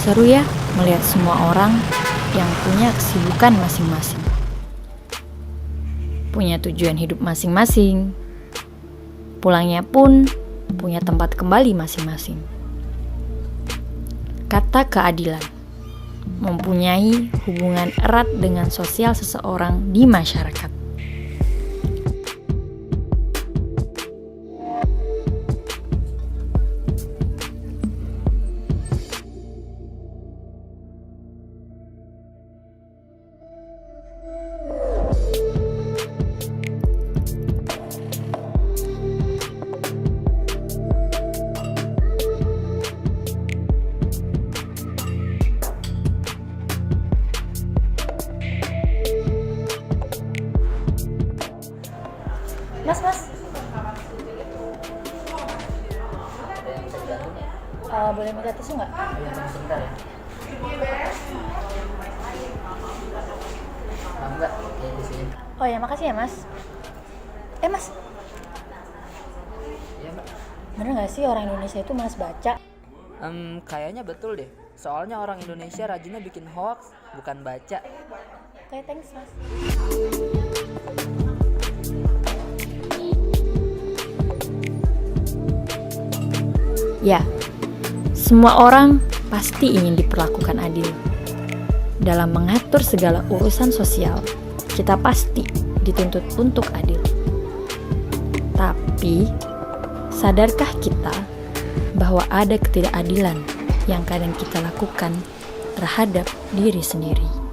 Seru ya melihat semua orang yang punya kesibukan masing-masing. Punya tujuan hidup masing-masing. Pulangnya pun punya tempat kembali masing-masing. Kata keadilan mempunyai hubungan erat dengan sosial seseorang di masyarakat. Mas, boleh minta tisu nggak? Sebentar ya. Enggak, di sini. Oh ya, makasih ya mas. Mas, Iya, Mbak. bener nggak sih orang Indonesia itu malas baca? Kayaknya betul deh. Soalnya orang Indonesia rajinnya bikin hoax, bukan baca. Oke, thanks mas. Ya, semua orang pasti ingin diperlakukan adil. Dalam mengatur segala urusan sosial, kita pasti dituntut untuk adil. Tapi, sadarkah kita bahwa ada ketidakadilan yang kadang kita lakukan terhadap diri sendiri?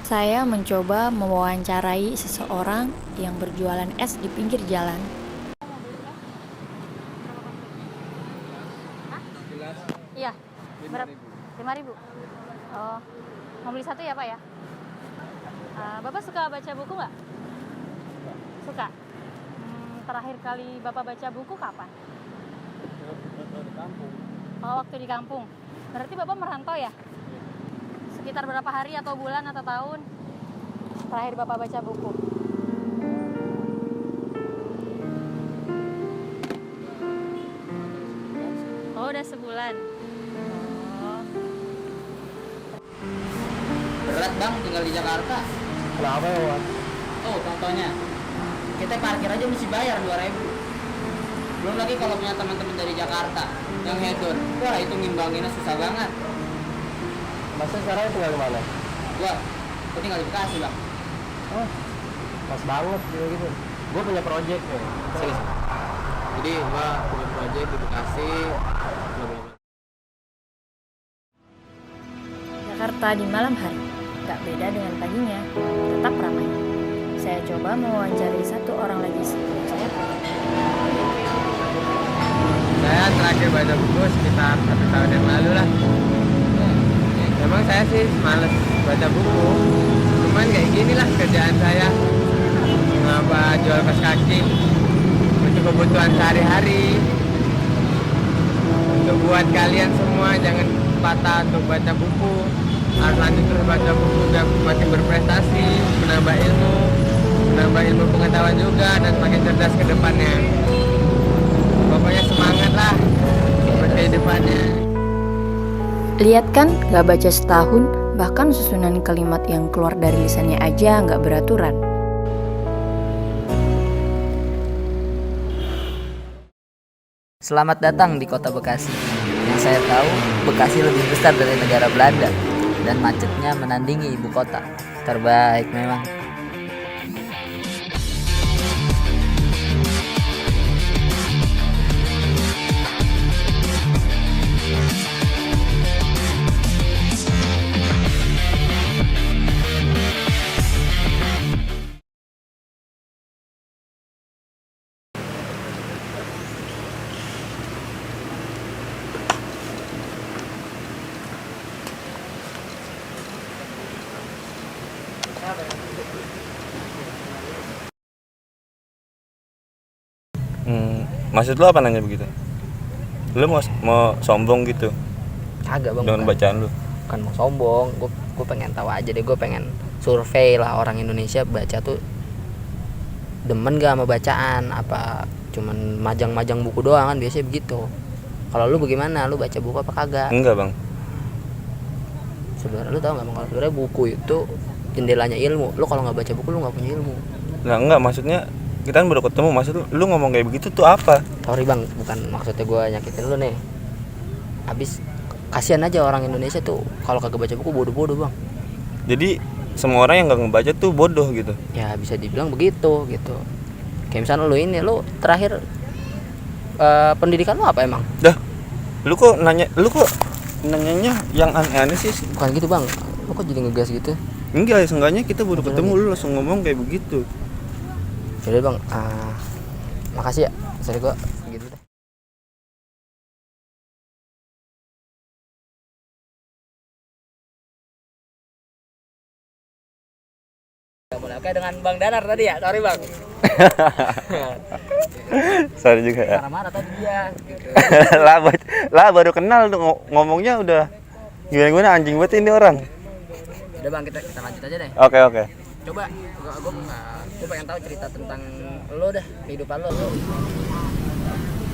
Saya mencoba mewawancarai seseorang yang berjualan es di pinggir jalan. Iya, berapa? 5.000. Oh, mau beli satu ya Pak ya? Bapak suka baca buku nggak? Suka. Terakhir kali Bapak baca buku kapan? Oh, waktu di kampung. Berarti Bapak merantau ya? Sekitar berapa hari atau bulan atau tahun terakhir Bapak baca buku? Oh, udah sebulan. Oh. Berat Bang tinggal di Jakarta. Kenapa ya, Wan? Oh, contohnya. Kita parkir aja mesti bayar 2.000. Belum lagi kalau punya teman-teman dari Jakarta yang hedon. Wah, itu ngimbanginnya susah banget. Masnya sekarang tinggal di mana? Gua tinggal di Bekasi, Bang. Oh, pas banget gitu. Gue punya project ya. Serius. Jadi gua punya proyek di Bekasi. Jakarta di malam hari, tak beda dengan paginya, tetap ramai. Saya coba mewawancari satu orang lagi sebelum saya pulang. Saya terakhir baca buku sekitar 1 tahun yang lalu lah. Emang saya sih males baca buku. Cuman kayak gini lah kerjaan saya. Ngapa jual kaos kaki untuk kebutuhan sehari-hari. Untuk buat kalian semua jangan patah untuk baca buku. Harus lanjut terus baca buku biar makin berprestasi, menambah ilmu pengetahuan juga dan makin cerdas ke depannya. Pokoknya semangat lah buat kehidupannya. Lihat kan, gak baca setahun, bahkan susunan kalimat yang keluar dari lisannya aja gak beraturan. Selamat datang di kota Bekasi. Yang saya tahu, Bekasi lebih besar dari negara Belanda dan macetnya menandingi ibu kota. Terbaik memang. Maksud lu apa nanya begitu? Lu mau sombong gitu Kagak bang, dengan bukan. bacaan lu? Bukan mau sombong, gue pengen tahu aja deh, gue pengen survei lah orang Indonesia baca tuh demen gak sama bacaan, apa cuman majang-majang buku doang kan biasanya begitu. Kalau lu bagaimana, lu baca buku apa kagak? Enggak bang. Sebenarnya lu tau nggak bang, kalau sebenarnya buku itu jendelanya ilmu. Lu kalau nggak baca buku lu nggak punya ilmu. Nah enggak, maksudnya kita kan baru ketemu, maksud lu ngomong kayak begitu tuh apa? Sorry bang, bukan maksudnya gue nyakitin lu nih. Habis kasihan aja orang Indonesia tuh kalau kagak baca buku bodoh-bodoh bang. Jadi semua orang yang nggak ngebaca tuh bodoh gitu? Ya bisa dibilang begitu gitu. Kayak misalnya lu terakhir pendidikan lu apa emang? Dah, lu kok nanyanya yang aneh-aneh sih? Bukan gitu bang, lu kok jadi ngegas gitu? Enggak, seenggaknya kita baru Apa ketemu lagi? lu langsung ngomong kayak begitu. Yaudah bang, makasih ya. Sorry gua gitu deh. Mulai oke dengan Bang Danar tadi ya, sorry bang. Sorry juga ya. Marah-marah tadi dia. Gitu. lah baru kenal tuh ngomongnya udah gimana anjing banget ini orang. Udah bang, kita lanjut aja deh. Oke. Coba, gue pengen tahu cerita tentang lo dah, kehidupan lo.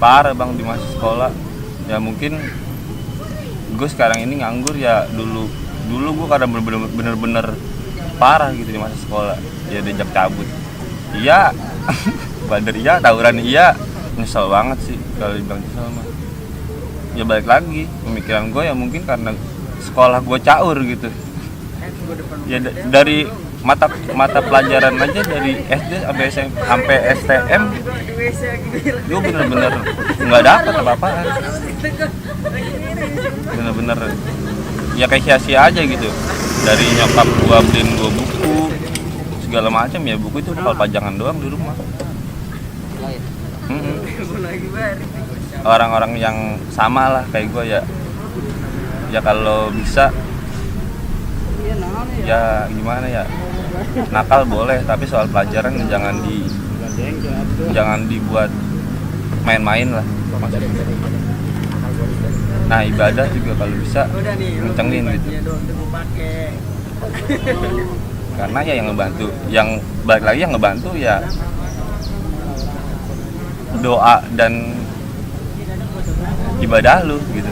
Parah bang di masa sekolah. Ya mungkin gue sekarang ini nganggur ya, dulu gue karena bener-bener parah gitu di masa sekolah. Ya diajak cabut iya, bandar iya, tawuran iya, nyesel banget sih kalau dibilang nyesel mah. Ya balik lagi pemikiran gue ya mungkin karena sekolah gue caur gitu. Ya dari mata pelajaran aja dari SD sampai STM gue bener-bener nggak dapet apa-apaan. Bener-bener ya kayak sia-sia aja gitu. Dari nyokap gue beliin gue buku segala macam, ya buku itu kalau pajangan doang di rumah. Orang-orang yang sama lah kayak gue ya kalau bisa ya gimana ya, nakal boleh tapi soal pelajaran jangan dibuat main-main lah maksudnya. Nah ibadah juga kalau bisa kencengin gitu. Karena ya yang ngebantu, yang balik lagi yang ngebantu ya doa dan ibadah lu gitu.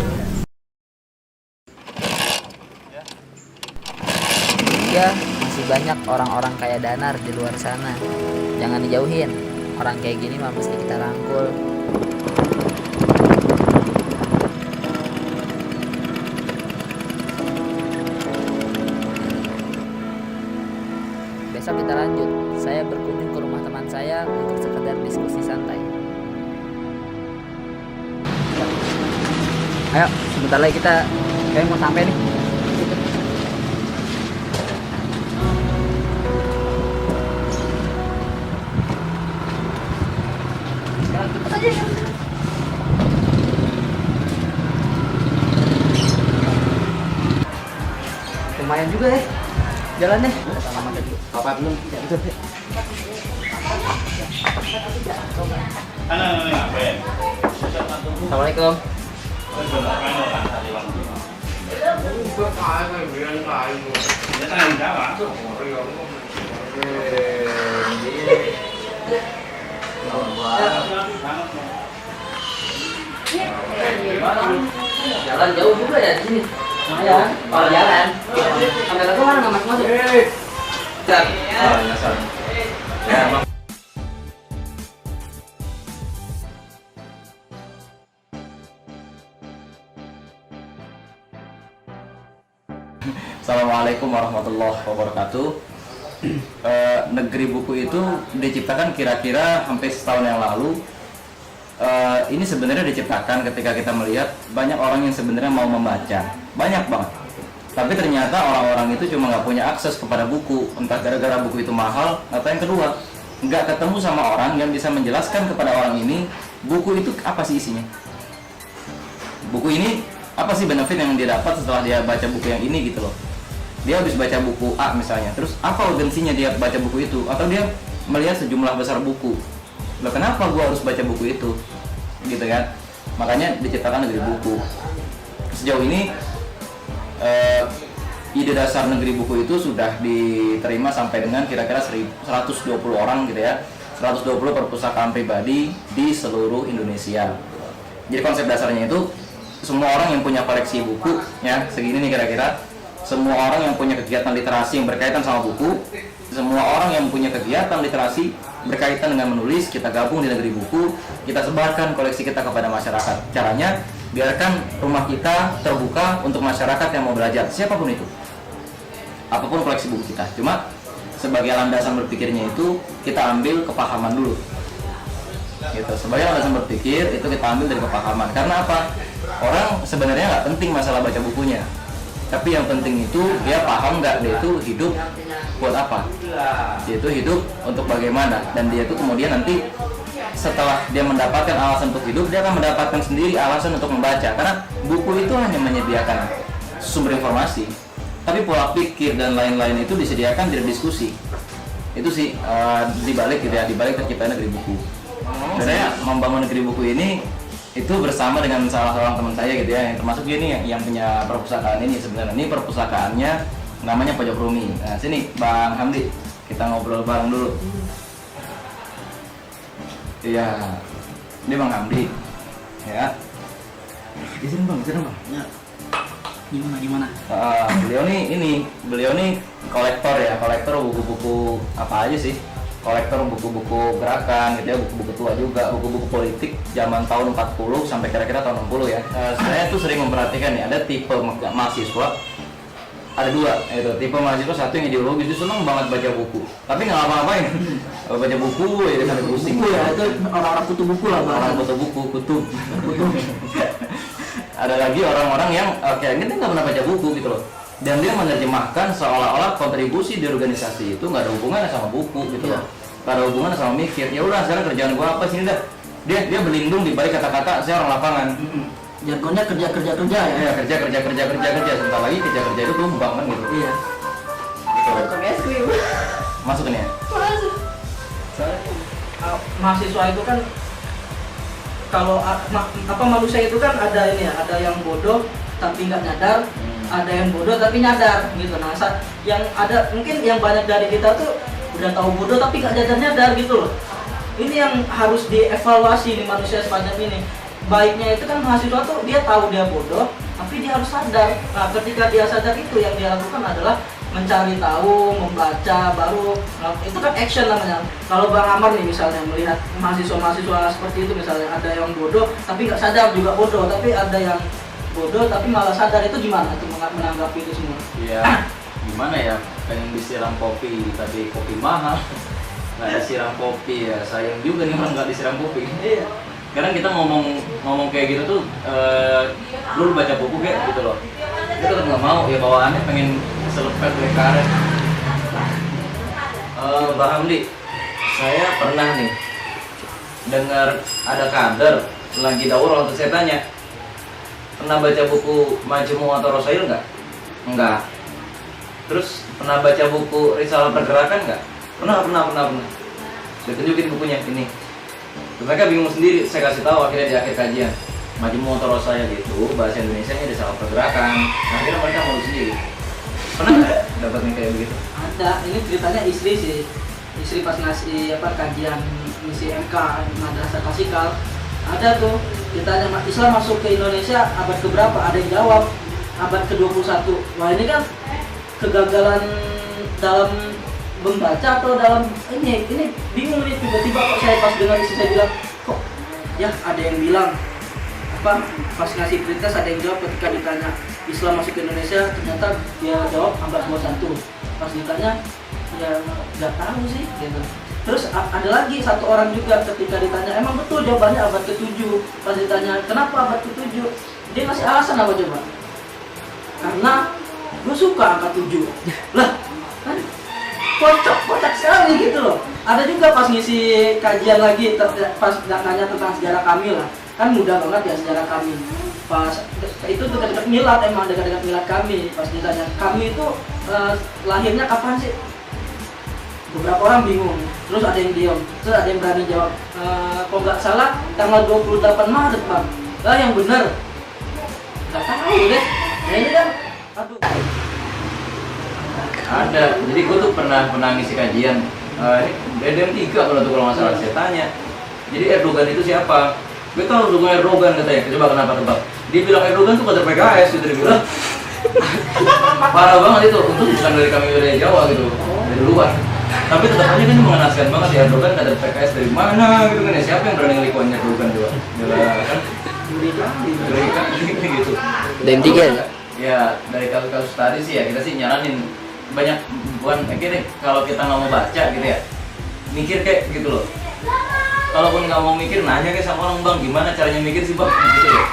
Ya, masih banyak orang-orang kayak Danar di luar sana. Jangan dijauhin. Orang kayak gini mah mesti kita rangkul. Besok kita lanjut. Saya berkunjung ke rumah teman saya untuk sekedar diskusi santai. Ayo, sebentar lagi kita kayak mau sampai nih. Lumayan juga ya jalan deh. Apa belum? Assalamualaikum. Jalan jauh juga ya di sini. Ya, kalau jalan. Kamera gua mana nggak masuk. Assalamualaikum warahmatullahi wabarakatuh. Negeri buku itu diciptakan kira-kira hampir setahun yang lalu. Ini sebenarnya diciptakan ketika kita melihat banyak orang yang sebenarnya mau membaca, banyak banget. Tapi ternyata orang-orang itu cuma nggak punya akses kepada buku, entah gara-gara buku itu mahal, atau yang kedua nggak ketemu sama orang yang bisa menjelaskan kepada orang ini buku itu apa sih isinya. Buku ini apa sih benefit yang dia dapat setelah dia baca buku yang ini gitu loh. Dia habis baca buku A misalnya, terus apa urgensinya dia baca buku itu, atau dia melihat sejumlah besar buku. Loh kenapa gua harus baca buku itu? gitu kan. Makanya diciptakan negeri buku. Sejauh ini ide dasar negeri buku itu sudah diterima sampai dengan kira-kira 120 orang gitu ya, 120 perpustakaan pribadi di seluruh Indonesia. Jadi konsep dasarnya itu semua orang yang punya koleksi buku ya, segini nih kira-kira, semua orang yang punya kegiatan literasi yang berkaitan sama buku, semua orang yang punya kegiatan literasi berkaitan dengan menulis, kita gabung di negeri buku, kita sebarkan koleksi kita kepada masyarakat. Caranya biarkan rumah kita terbuka untuk masyarakat yang mau belajar, siapapun itu, apapun koleksi buku kita. Cuma sebagai landasan berpikirnya itu kita ambil kepahaman dulu gitu. Sebagai landasan berpikir itu kita ambil dari kepahaman. Karena apa? Orang sebenarnya nggak penting masalah baca bukunya, tapi yang penting itu dia paham nggak dia itu hidup buat apa, dia itu hidup untuk bagaimana, dan dia itu kemudian nanti setelah dia mendapatkan alasan untuk hidup, dia akan mendapatkan sendiri alasan untuk membaca. Karena buku itu hanya menyediakan sumber informasi, tapi pola pikir dan lain-lain itu disediakan dari diskusi. Itu sih dibalik gitu ya, dibalik terciptanya negeri buku. Dan saya membangun negeri buku ini itu bersama dengan salah seorang teman saya gitu ya, yang termasuk dia nih yang punya perpustakaan ini. Sebenarnya ini perpustakaannya namanya Pojok Rumi. Nah sini Bang Hamdi, kita ngobrol bareng dulu. Iya, ini Bang Hamdi ya. Di sini Bang, Ya. Gimana? Beliau nih kolektor ya, kolektor buku-buku apa aja sih? Kolektor buku-buku gerakan gitu ya, buku-buku tua juga, buku-buku politik zaman tahun 40 sampai kira-kira tahun 60 ya. Saya tuh sering memperhatikan nih, ada tipe mahasiswa, ada dua, itu tipe mahasiswa. Satu yang ideologis, itu seneng banget baca buku, tapi nggak apa-apain. Baca buku ya sampai pusing. Buku ya, itu orang-orang kutu buku lah, orang kutu buku, kutub. Ada lagi orang-orang yang kayak gini nggak pernah baca buku gitu loh, dan dia menerjemahkan seolah-olah kontribusi di organisasi itu nggak ada hubungannya sama buku gitu loh, nggak ada hubungannya sama mikir. Ya udah sekarang kerjaan gua apa sini dah, dia berlindung di balik kata-kata saya orang lapangan. Jargonnya kerja ya. Ya kerja, sebentar lagi kerja itu tumbang kan gitu. Iya. Gitu. Masukin ya. Mahasiswa itu kan kalau manusia itu kan ada ini ya, ada yang bodoh tapi nggak nyadar, ada yang bodoh tapi nyadar gitu. Nah, yang ada mungkin yang banyak dari kita tuh udah tahu bodoh tapi nggak nyadar gitu loh. Ini yang harus dievaluasi di manusia sepanjang ini. Baiknya itu kan mahasiswa tuh dia tahu dia bodoh, tapi dia harus sadar. Nah, ketika dia sadar itu yang dia lakukan adalah mencari tahu, membaca, baru itu kan action namanya. Kalau Bang Amar nih misalnya melihat mahasiswa seperti itu, misalnya ada yang bodoh tapi nggak sadar juga bodoh, tapi ada yang bodoh tapi malah sadar, itu gimana tuh menanggapi itu semua? Iya, gimana ya, pengen disiram kopi tapi kopi mahal, nggak disiram kopi ya sayang juga nih orang nggak disiram kopi. Iya. Sekarang kita ngomong kayak gitu tuh, lu baca buku kayak gitu loh, kita tetap nggak mau ya, bawaannya pengen selepet dari karet. Bang Hamdi, saya pernah nih dengar ada kader lagi daurah, waktu saya tanya, pernah baca buku Majmu' atau Rosail nggak? Enggak. Terus pernah baca buku Risalah Pergerakan nggak? Pernah. Saya tunjukin bukunya ini. Mereka bingung sendiri. Saya kasih tahu akhirnya di akhir kajian, Majmu' atau Rosail itu bahasa Indonesianya Risalah Pergerakan. Nah, akhirnya mereka mau sendiri. Pernah nggak dapat nih kayak begitu? Ada. Ini ceritanya istri pas ngasih kajian misi MK Madrasah Klasikal. Ada tuh ditanya Islam masuk ke Indonesia abad keberapa, ada yang jawab abad ke-21. Wah, ini kan kegagalan dalam membaca atau dalam ini bingung nih, tiba-tiba kok saya pas dengar istri saya bilang, kok ya ada yang bilang pas ngasih prioritas, ada yang jawab ketika ditanya Islam masuk ke Indonesia, ternyata dia jawab abad 21. Pas ditanya ya nggak tahu sih gitu. Terus ada lagi satu orang juga ketika ditanya, emang betul jawabannya abad ke-7. Pas ditanya kenapa abad ke-7, dia ngasih alasan apa coba? Karena gue suka angka 7. Lah kan kocak sekali gitu loh. Ada juga pas ngisi kajian lagi, pas nanya tentang sejarah kami lah, kan mudah banget ya sejarah kami. Pas itu dekat-dekat milad, emang dekat-dekat milad kami. Pas ditanya kami itu lahirnya kapan sih? beberapa orang bingung, terus ada yang diam, terus ada yang berani jawab. Kalau nggak salah tanggal 28 Maret bang, lah yang benar nggak tahu deh. Nah ini kan aduh. Ada, jadi gue tuh pernah ngisi kajian ini DDM 3 kalau nggak salah, saya tanya jadi Erdogan itu siapa? Gue tahu dukung Erdogan katanya, coba kenapa tebak? Dia bilang Erdogan tuh kader PKS gitu, dia bilang parah banget itu, untuk bukan dari kami dari Jawa gitu, dari luar. Tapi tetap aja kan mengenaskan banget ya, Erdogan kader PKS dari mana gitu kan ya, siapa yang berani ngelikuannya Erdogan coba? Bila kan ngeri gitu. Dan tiga ya? Ya dari kasus-kasus tadi sih ya kita sih nyaranin banyak, bukan gini, kalau kita nggak mau baca gitu ya, mikir kayak gitu loh. Kalaupun nggak mau mikir, nanya kayak sama orang, bang gimana caranya mikir sih bang gitu loh.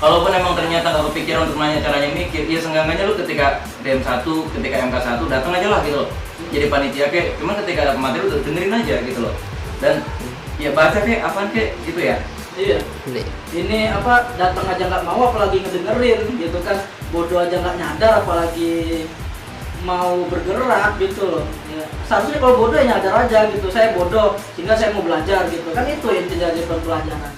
Kalaupun emang ternyata nggak kepikiran untuk nanya caranya mikir, ya seenggaknya lu ketika DM1, ketika MK1 datang aja lah gitu loh, jadi panitia kayak, cuman ketika ada pemateri lu dengerin aja gitu loh, dan ya baca kayak apaan kayak gitu ya. Iya. Ini apa, datang aja nggak mau apalagi ngedengerin gitu kan, bodoh aja nggak nyadar apalagi mau bergerak gitu loh. Ya, seharusnya kalau bodoh ya nyadar aja gitu, saya bodoh sehingga saya mau belajar gitu kan, itu yang jadi pembelajaran.